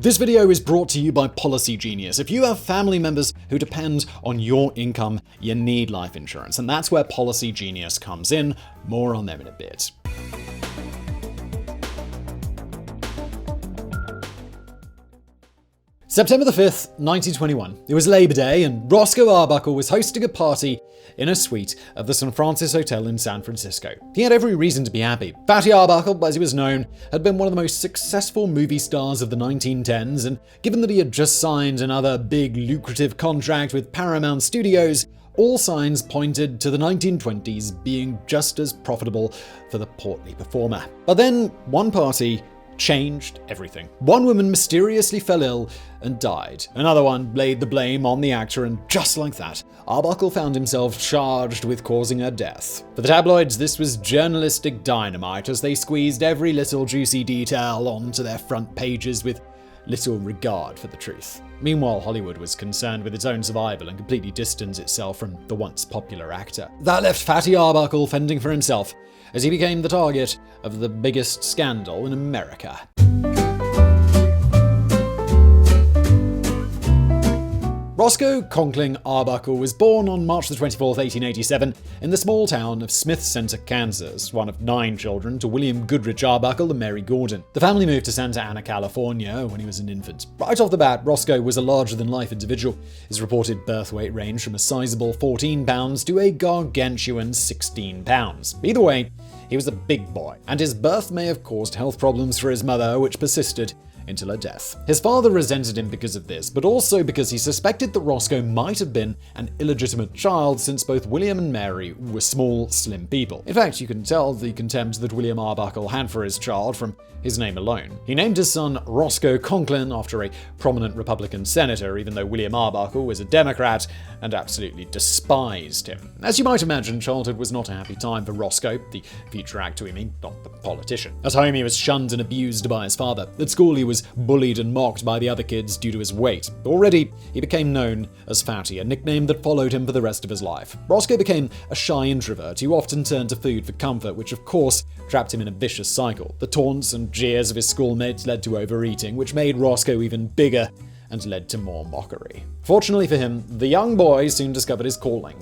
This video is brought to you by Policy Genius. If you have family members who depend on your income, you need life insurance, and that's where Policy Genius comes in. More on them in a bit. September the 5th, 1921. It was Labor Day, and Roscoe Arbuckle was hosting a party in a suite of the San Francis Hotel in San Francisco. He had every reason to be happy. Fatty Arbuckle, as he was known, had been one of the most successful movie stars of the 1910s, and given that he had just signed another big, lucrative contract with Paramount Studios, all signs pointed to the 1920s being just as profitable for the portly performer. But then, one party changed everything. One woman mysteriously fell ill and died. Another one laid the blame on the actor, and just like that, Arbuckle found himself charged with causing her death. For the tabloids, this was journalistic dynamite, as they squeezed every little juicy detail onto their front pages with little regard for the truth. Meanwhile, Hollywood was concerned with its own survival and completely distanced itself from the once popular actor. That left Fatty Arbuckle fending for himself, as he became the target of the biggest scandal in America. Roscoe Conkling Arbuckle was born on March 24, 1887, in the small town of Smith Center, Kansas, one of 9 children to William Goodrich Arbuckle and Mary Gordon. The family moved to Santa Ana, California when he was an infant. Right off the bat, Roscoe was a larger-than-life individual. His reported birth weight ranged from a sizable 14 pounds to a gargantuan 16 pounds. Either way, he was a big boy, and his birth may have caused health problems for his mother, which persisted until her death. His father resented him because of this, but also because he suspected that Roscoe might have been an illegitimate child, since both William and Mary were small, slim people. In fact, you can tell the contempt that William Arbuckle had for his child from his name alone. He named his son Roscoe Conkling after a prominent Republican senator, even though William Arbuckle was a Democrat and absolutely despised him. As you might imagine, childhood was not a happy time for Roscoe, the future actor, not the politician. At home, he was shunned and abused by his father. At school, he was bullied and mocked by the other kids due to his weight. Already, he became known as Fatty, a nickname that followed him for the rest of his life. Roscoe became a shy introvert who often turned to food for comfort, which of course trapped him in a vicious cycle. The taunts and jeers of his schoolmates led to overeating, which made Roscoe even bigger and led to more mockery. Fortunately for him, the young boy soon discovered his calling: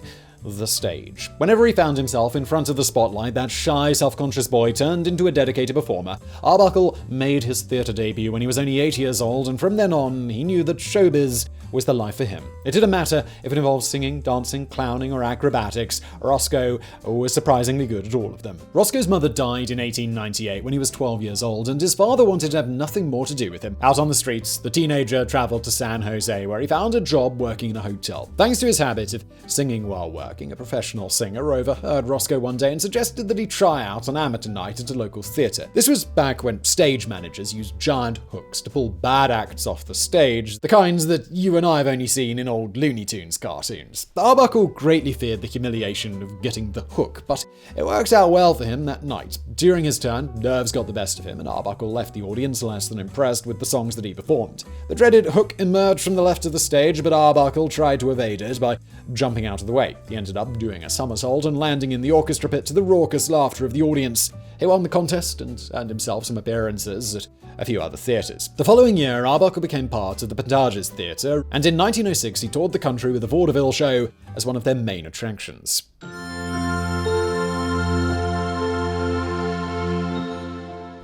the stage. Whenever he found himself in front of the spotlight, that shy, self-conscious boy turned into a dedicated performer. Arbuckle made his theatre debut when he was only 8 years old, and from then on, he knew that showbiz was the life for him. It didn't matter if it involved singing, dancing, clowning, or acrobatics. Roscoe was surprisingly good at all of them. Roscoe's mother died in 1898 when he was 12 years old, and his father wanted to have nothing more to do with him. Out on the streets, the teenager traveled to San Jose, where he found a job working in a hotel. Thanks to his habit of singing while working, a professional singer overheard Roscoe one day and suggested that he try out an amateur night at a local theatre. This was back when stage managers used giant hooks to pull bad acts off the stage, the kinds that you and I have only seen in old Looney Tunes cartoons. Arbuckle greatly feared the humiliation of getting the hook, but it worked out well for him that night. During his turn, nerves got the best of him, and Arbuckle left the audience less than impressed with the songs that he performed. The dreaded hook emerged from the left of the stage, but Arbuckle tried to evade it by jumping out of the way. He ended up doing a somersault and landing in the orchestra pit to the raucous laughter of the audience. He won the contest and earned himself some appearances at a few other theatres. The following year, Arbuckle became part of the Pantages Theatre, and in 1906 he toured the country with the vaudeville show as one of their main attractions.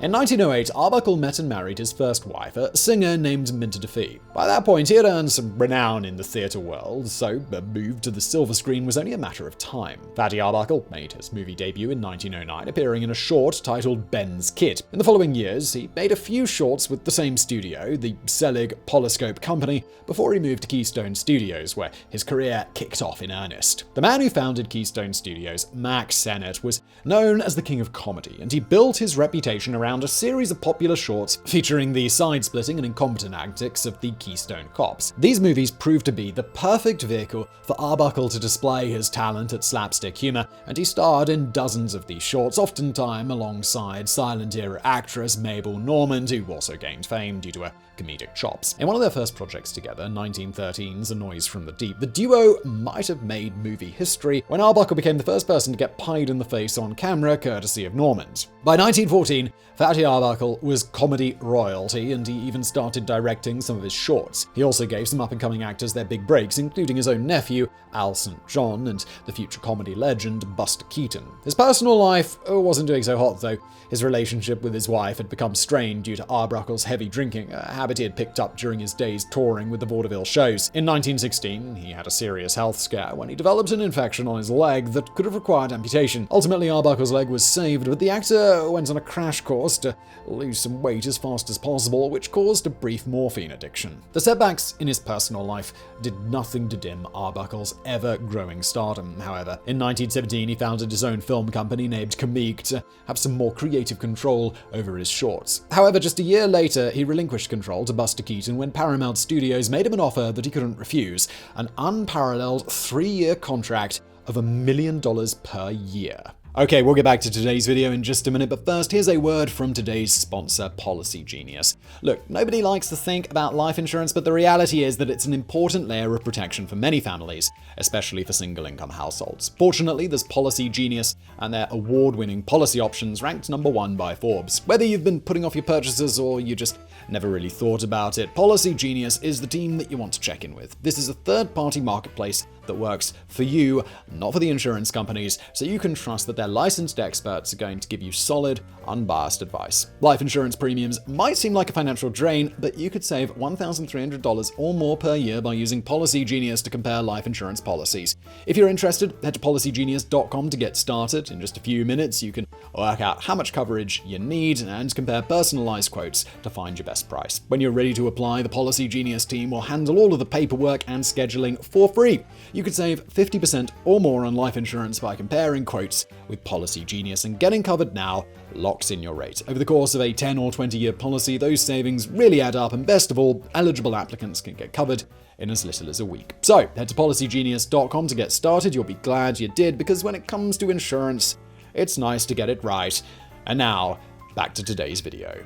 In 1908, Arbuckle met and married his first wife, a singer named Minta DeFee. By that point, he had earned some renown in the theatre world, so a move to the silver screen was only a matter of time. Fatty Arbuckle made his movie debut in 1909, appearing in a short titled Ben's Kid. In the following years, he made a few shorts with the same studio, the Selig Polyscope company, before he moved to Keystone Studios, where his career kicked off in earnest. The man who founded Keystone Studios, Mack Sennett, was known as the king of comedy, and he built his reputation around a series of popular shorts featuring the side-splitting and incompetent antics of the Keystone Cops. These movies proved to be the perfect vehicle for Arbuckle to display his talent at slapstick humor, and he starred in dozens of these shorts, oftentimes alongside silent-era actress Mabel Normand, who also gained fame due to her comedic chops. In one of their first projects together, 1913's A Noise from the Deep, the duo might have made movie history when Arbuckle became the first person to get pied in the face on camera, courtesy of Normand. By 1914, Fatty Arbuckle was comedy royalty, and he even started directing some of his shorts. He also gave some up-and-coming actors their big breaks, including his own nephew, Al St. John, and the future comedy legend Buster Keaton. His personal life wasn't doing so hot, though. His relationship with his wife had become strained due to Arbuckle's heavy drinking, a habit he had picked up during his days touring with the vaudeville shows. In 1916, he had a serious health scare when he developed an infection on his leg that could have required amputation. Ultimately, Arbuckle's leg was saved, but the actor went on a crash course to lose some weight as fast as possible, which caused a brief morphine addiction. The setbacks in his personal life did nothing to dim Arbuckle's ever-growing stardom, however. In 1917, he founded his own film company named Comique to have some more creative control over his shorts. However, just a year later, he relinquished control to Buster Keaton when Paramount Studios made him an offer that he couldn't refuse, an unparalleled 3-year contract of $1 million per year. Okay, we'll get back to today's video in just a minute, but first, here's a word from today's sponsor, Policy Genius. Look, nobody likes to think about life insurance, but the reality is that it's an important layer of protection for many families, especially for single-income households. Fortunately, there's Policy Genius, and their award-winning policy options ranked #1 by Forbes. Whether you've been putting off your purchases or you just never really thought about it, Policy Genius is the team that you want to check in with. This is a third-party marketplace that works for you, not for the insurance companies, so you can trust that their licensed experts are going to give you solid, unbiased advice. Life insurance premiums might seem like a financial drain, but you could save $1,300 or more per year by using Policy Genius to compare life insurance policies. If you're interested, head to policygenius.com to get started. In just a few minutes, you can work out how much coverage you need and compare personalized quotes to find your best price. When you're ready to apply, the Policy Genius team will handle all of the paperwork and scheduling for free. You could save 50% or more on life insurance by comparing quotes with Policy Genius, and getting covered now locks in your rate. Over the course of a 10 or 20-year policy, those savings really add up, and best of all, eligible applicants can get covered in as little as a week. So, head to policygenius.com to get started. You'll be glad you did, because when it comes to insurance, it's nice to get it right. And now, back to today's video.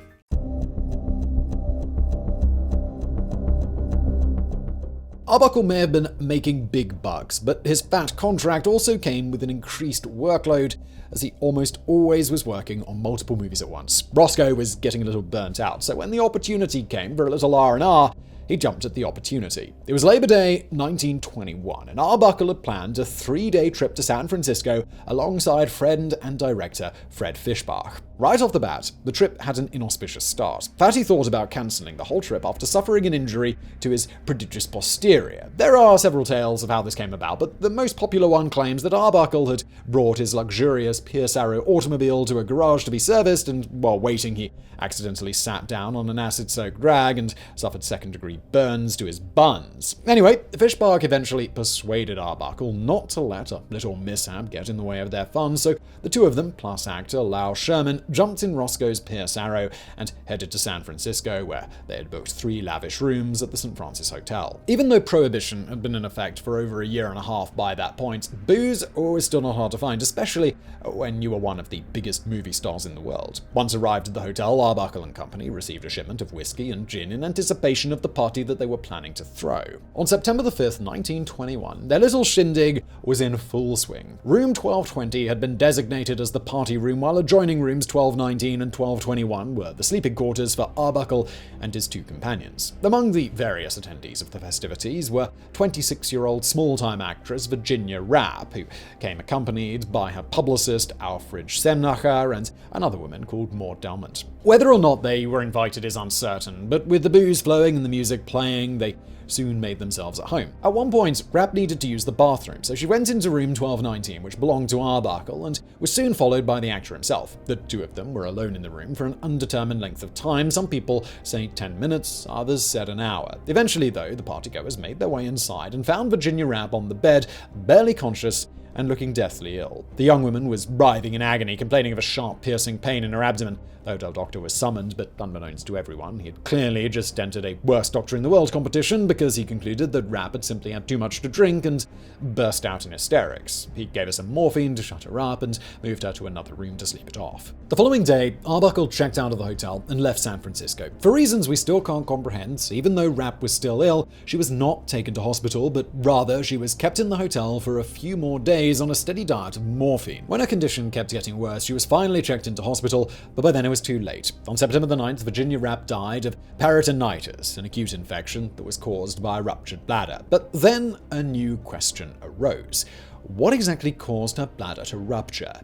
Arbuckle may have been making big bucks, but his fat contract also came with an increased workload, as he almost always was working on multiple movies at once. Roscoe was getting a little burnt out, so when the opportunity came for a little R&R, he jumped at the opportunity. It was Labor Day 1921, and Arbuckle had planned a 3-day trip to San Francisco alongside friend and director Fred Fishbach. Right off the bat, the trip had an inauspicious start. Fatty thought about cancelling the whole trip after suffering an injury to his prodigious posterior. There are several tales of how this came about, but the most popular one claims that Arbuckle had brought his luxurious Pierce Arrow automobile to a garage to be serviced, and while waiting, he accidentally sat down on an acid-soaked rag and suffered second-degree burns to his buns. Anyway, Fishbach eventually persuaded Arbuckle not to let a little mishap get in the way of their fun, so the two of them, plus actor Lowell Sherman, jumped in Roscoe's Pierce Arrow and headed to San Francisco, where they had booked 3 lavish rooms at the St. Francis Hotel. Even though Prohibition had been in effect for over a year and a half by that point, booze was still not hard to find, especially when you were one of the biggest movie stars in the world. Once arrived at the hotel, Arbuckle and company received a shipment of whiskey and gin in anticipation of the party that they were planning to throw. On September the 5th, 1921, their little shindig was in full swing. Room 1220 had been designated as the party room, while adjoining rooms 1219 and 1221 were the sleeping quarters for Arbuckle and his 2 companions. Among the various attendees of the festivities were 26-year-old small-time actress Virginia Rappe, who came accompanied by her publicist Alfred Semnacher and another woman called Maud Delmont. Whether or not they were invited is uncertain, but with the booze flowing and the music playing, they soon made themselves at home. At one point, Rappe needed to use the bathroom, so she went into room 1219, which belonged to Arbuckle, and was soon followed by the actor himself. The two of them were alone in the room for an undetermined length of time. Some people say 10 minutes, others said an hour. Eventually, though, the partygoers made their way inside and found Virginia Rappe on the bed, barely conscious and looking deathly ill. The young woman was writhing in agony, complaining of a sharp, piercing pain in her abdomen. The hotel doctor was summoned, but unbeknownst to everyone, he had clearly just entered a worst doctor in the world competition because he concluded that Rappe had simply had too much to drink and burst out in hysterics. He gave her some morphine to shut her up and moved her to another room to sleep it off. The following day, Arbuckle checked out of the hotel and left San Francisco. For reasons we still can't comprehend, even though Rappe was still ill, she was not taken to hospital, but rather she was kept in the hotel for a few more days on a steady diet of morphine. When her condition kept getting worse, she was finally checked into hospital, but by then it was was too late. On September the 9th, Virginia Rappe died of peritonitis, an acute infection that was caused by a ruptured bladder. But then a new question arose. What exactly caused her bladder to rupture?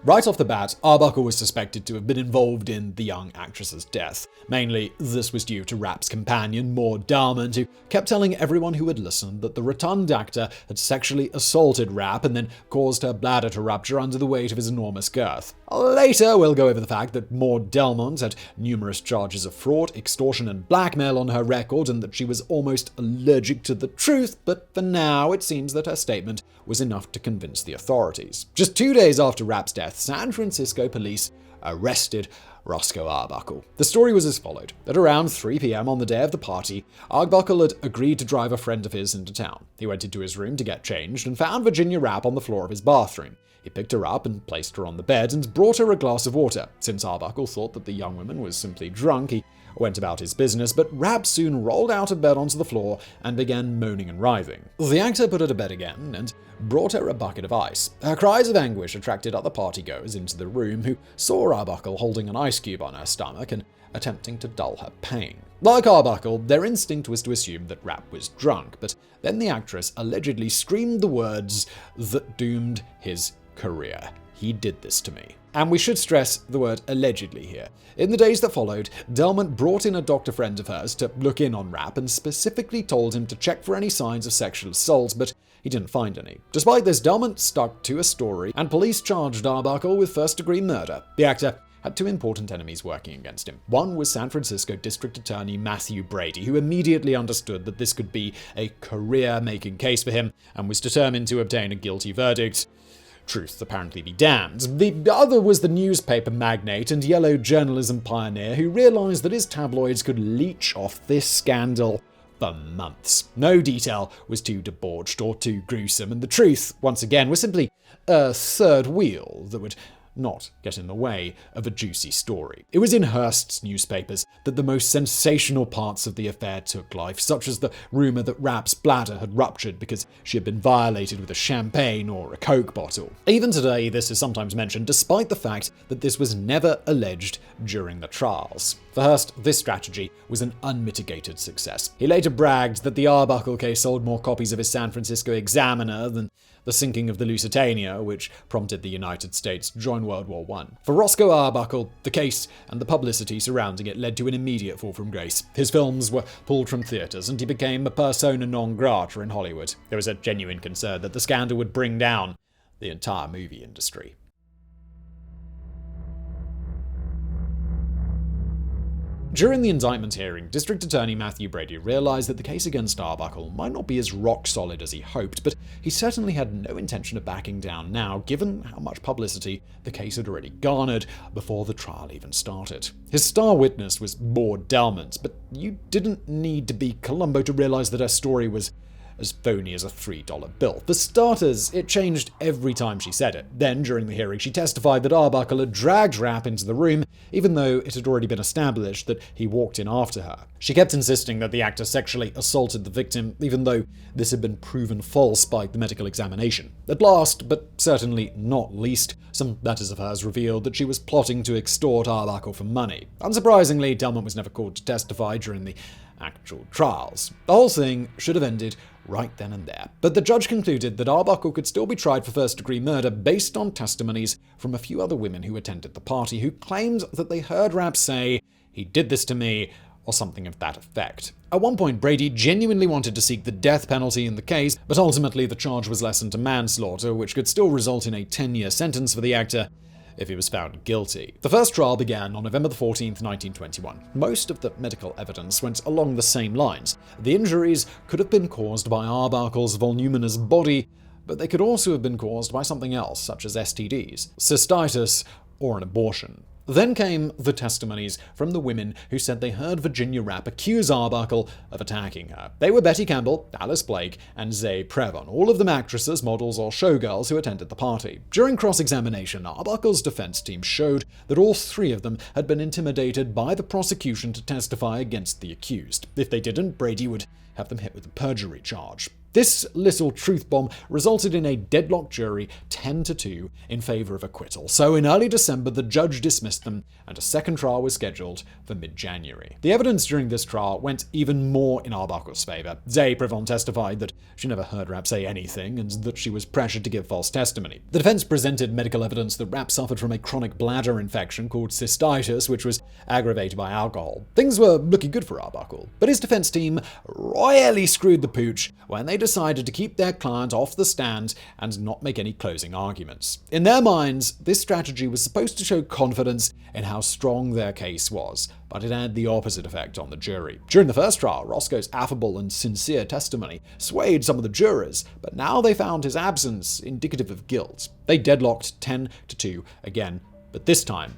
Right off the bat, Arbuckle was suspected to have been involved in the young actress's death. Mainly, this was due to Rappe's companion, Maud Normand, who kept telling everyone who would listen that the rotund actor had sexually assaulted Rappe and then caused her bladder to rupture under the weight of his enormous girth. Later, we'll go over the fact that Maud Normand had numerous charges of fraud, extortion, and blackmail on her record, and that she was almost allergic to the truth, but for now, it seems that her statement was enough to convince the authorities. Just 2 days after Rappe's death, San Francisco police arrested Roscoe Arbuckle. The story was as followed. At around 3 p.m. on the day of the party, Arbuckle had agreed to drive a friend of his into town. He went into his room to get changed and found Virginia Rappe on the floor of his bathroom. He picked her up and placed her on the bed and brought her a glass of water. Since Arbuckle thought that the young woman was simply drunk, he went about his business, but Rappe soon rolled out of bed onto the floor and began moaning and writhing. The actor put her to bed again and brought her a bucket of ice. Her cries of anguish attracted other partygoers into the room, who saw Arbuckle holding an ice cube on her stomach and attempting to dull her pain. Like Arbuckle, their instinct was to assume that Rappe was drunk, but then the actress allegedly screamed the words that doomed his career. "He did this to me." And we should stress the word allegedly here. In the days that followed, Normand brought in a doctor friend of hers to look in on Rappe and specifically told him to check for any signs of sexual assault, but he didn't find any. Despite this, Normand stuck to a story, and police charged Arbuckle with first-degree murder. The actor had two important enemies working against him. One was San Francisco District Attorney Matthew Brady, who immediately understood that this could be a career-making case for him and was determined to obtain a guilty verdict. Truth apparently be damned. The other was the newspaper magnate and yellow journalism pioneer who realized that his tabloids could leech off this scandal for months. No detail was too debauched or too gruesome, and the truth, once again, was simply a third wheel that would not get in the way of a juicy story. It was in Hearst's newspapers that the most sensational parts of the affair took life, such as the rumor that Rappe's bladder had ruptured because she had been violated with a champagne or a Coke bottle. Even today, this is sometimes mentioned, despite the fact that this was never alleged during the trials. For Hearst, this strategy was an unmitigated success. He later bragged that the Arbuckle case sold more copies of his San Francisco Examiner than the sinking of the Lusitania, which prompted the United States to join World War I. For Roscoe Arbuckle, the case and the publicity surrounding it led to an immediate fall from grace. His films were pulled from theaters, and he became a persona non grata in Hollywood. There was a genuine concern that the scandal would bring down the entire movie industry. During the indictment hearing, District Attorney Matthew Brady realized that the case against Arbuckle might not be as rock-solid as he hoped, but he certainly had no intention of backing down now, given how much publicity the case had already garnered before the trial even started. His star witness was Maud Normand, but you didn't need to be Columbo to realize that her story was as phony as a $3 bill. For starters, it changed every time she said it. Then, during the hearing, she testified that Arbuckle had dragged Rappe into the room, even though it had already been established that he walked in after her. She kept insisting that the actor sexually assaulted the victim, even though this had been proven false by the medical examination. At last, but certainly not least, some letters of hers revealed that she was plotting to extort Arbuckle for money. Unsurprisingly, Normand was never called to testify during the actual trials. The whole thing should have ended right then and there. But the judge concluded that Arbuckle could still be tried for first-degree murder based on testimonies from a few other women who attended the party, who claimed that they heard Rappe say, "He did this to me," or something of that effect. At one point, Brady genuinely wanted to seek the death penalty in the case, but ultimately the charge was lessened to manslaughter, which could still result in a 10-year sentence for the actor if he was found guilty. The first trial began on November 14th, 1921. Most of the medical evidence went along the same lines. The injuries could have been caused by Arbuckle's voluminous body, but they could also have been caused by something else, such as STDs, cystitis, or an abortion. Then came the testimonies from the women who said they heard Virginia Rappe accuse Arbuckle of attacking her. They were Betty Campbell, Alice Blake, and Zay Prevon, all of them actresses, models, or showgirls who attended the party. During cross-examination, Arbuckle's defense team showed that all three of them had been intimidated by the prosecution to testify against the accused. If they didn't, Brady would have them hit with a perjury charge. This little truth bomb resulted in a deadlocked jury 10-2 in favor of acquittal. So in early December, the judge dismissed them, and a second trial was scheduled for mid-January. The evidence during this trial went even more in Arbuckle's favor. Zay Prevon testified that she never heard Rappe say anything, and that she was pressured to give false testimony. The defense presented medical evidence that Rappe suffered from a chronic bladder infection called cystitis, which was aggravated by alcohol. Things were looking good for Arbuckle, but his defense team royally screwed the pooch when they decided to keep their client off the stand and not make any closing arguments. In their minds, this strategy was supposed to show confidence in how strong their case was, but it had the opposite effect on the jury. During the first trial, Roscoe's affable and sincere testimony swayed some of the jurors, but now they found his absence indicative of guilt. They deadlocked 10-2 again, but this time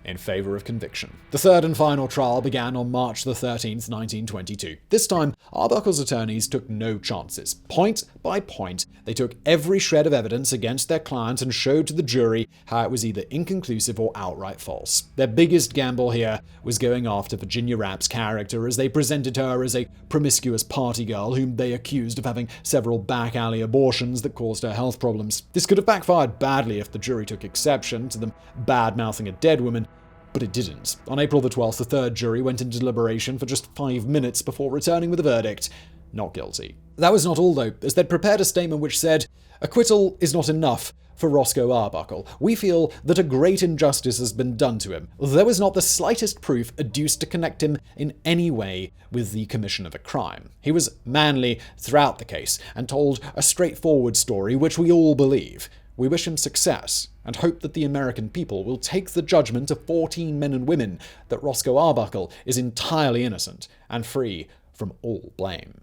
in favor of conviction. The third and final trial began on March 13, 1922. This time, Arbuckle's attorneys took no chances. Point by point, they took every shred of evidence against their client and showed to the jury how it was either inconclusive or outright false. Their biggest gamble here was going after Virginia Rappe's character, as they presented her as a promiscuous party girl whom they accused of having several back-alley abortions that caused her health problems. This could have backfired badly if the jury took exception to them bad-mouthing a dead woman, but it didn't. On April 12th, the third jury went into deliberation for just 5 minutes before returning with a verdict: not guilty. That was not all, though, as they'd prepared a statement which said, "Acquittal is not enough for Roscoe Arbuckle. We feel that a great injustice has been done to him. There was not the slightest proof adduced to connect him in any way with the commission of a crime. He was manly throughout the case and told a straightforward story which we all believe. We wish him success and hope that the American people will take the judgment of 14 men and women that Roscoe Arbuckle is entirely innocent and free from all blame."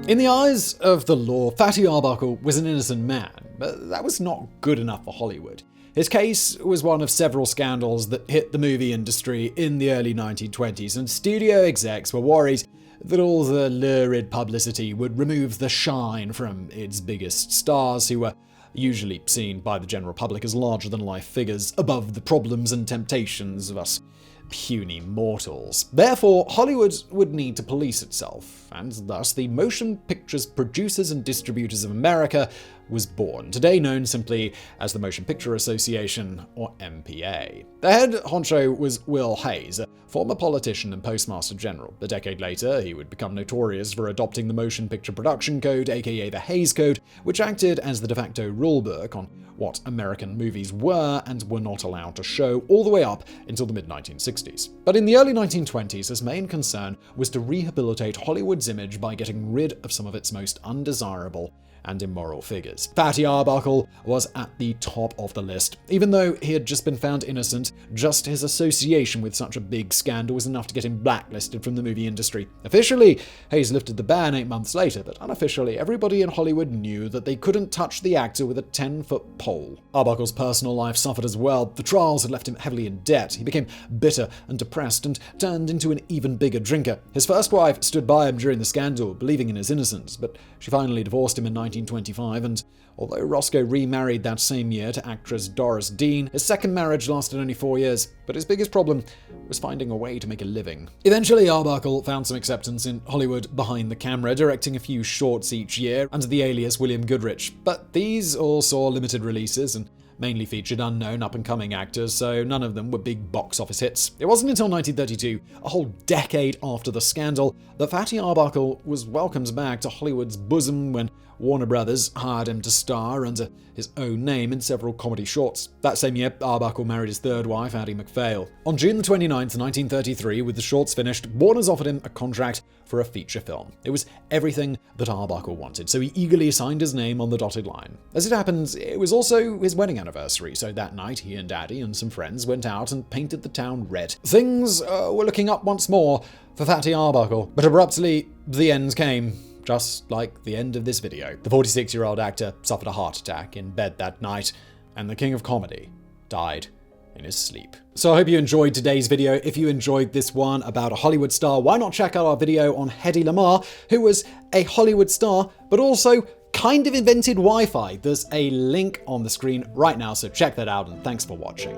In the eyes of the law, Fatty Arbuckle was an innocent man, but that was not good enough for Hollywood. His case was one of several scandals that hit the movie industry in the early 1920s, and studio execs were worried that all the lurid publicity would remove the shine from its biggest stars, who were usually seen by the general public as larger-than-life figures above the problems and temptations of us puny mortals. Therefore, Hollywood would need to police itself, and thus the Motion Pictures Producers and Distributors of America was born, today known simply as the Motion Picture Association, or MPA. The head honcho was Will Hays, a former politician and postmaster general. A decade later, he would become notorious for adopting the Motion Picture Production Code, aka the Hays Code, which acted as the de facto rulebook on what American movies were and were not allowed to show, all the way up until the mid-1960s. But in the early 1920s, his main concern was to rehabilitate Hollywood's image by getting rid of some of its most undesirable and immoral figures. Fatty Arbuckle was at the top of the list. Even though he had just been found innocent, just his association with such a big scandal was enough to get him blacklisted from the movie industry. Officially, Hays lifted the ban 8 months later, but unofficially, everybody in Hollywood knew that they couldn't touch the actor with a 10-foot pole. Arbuckle's personal life suffered as well. The trials had left him heavily in debt. He became bitter and depressed and turned into an even bigger drinker. His first wife stood by him during the scandal, believing in his innocence, but she finally divorced him in 1925, and although Roscoe remarried that same year to actress Doris Deane, his second marriage lasted only 4 years, but his biggest problem was finding a way to make a living. Eventually, Arbuckle found some acceptance in Hollywood behind the camera, directing a few shorts each year under the alias William Goodrich, but these all saw limited releases and mainly featured unknown up-and-coming actors, so none of them were big box office hits. It wasn't until 1932, a whole decade after the scandal, that Fatty Arbuckle was welcomed back to Hollywood's bosom when Warner Brothers hired him to star under his own name in several comedy shorts. That same year, Arbuckle married his third wife, Addie McPhail. On June 29, 1933, with the shorts finished, Warner's offered him a contract for a feature film. It was everything that Arbuckle wanted, so he eagerly signed his name on the dotted line. As it happens, it was also his wedding anniversary, so that night he and Addie and some friends went out and painted the town red. Things were looking up once more for Fatty Arbuckle, but abruptly, the end came. Just like the end of this video. The 46-year-old actor suffered a heart attack in bed that night, and the king of comedy died in his sleep. So I hope you enjoyed today's video. If you enjoyed this one about a Hollywood star, why not check out our video on Hedy Lamarr, who was a Hollywood star, but also kind of invented Wi-Fi. There's a link on the screen right now, so check that out, and thanks for watching.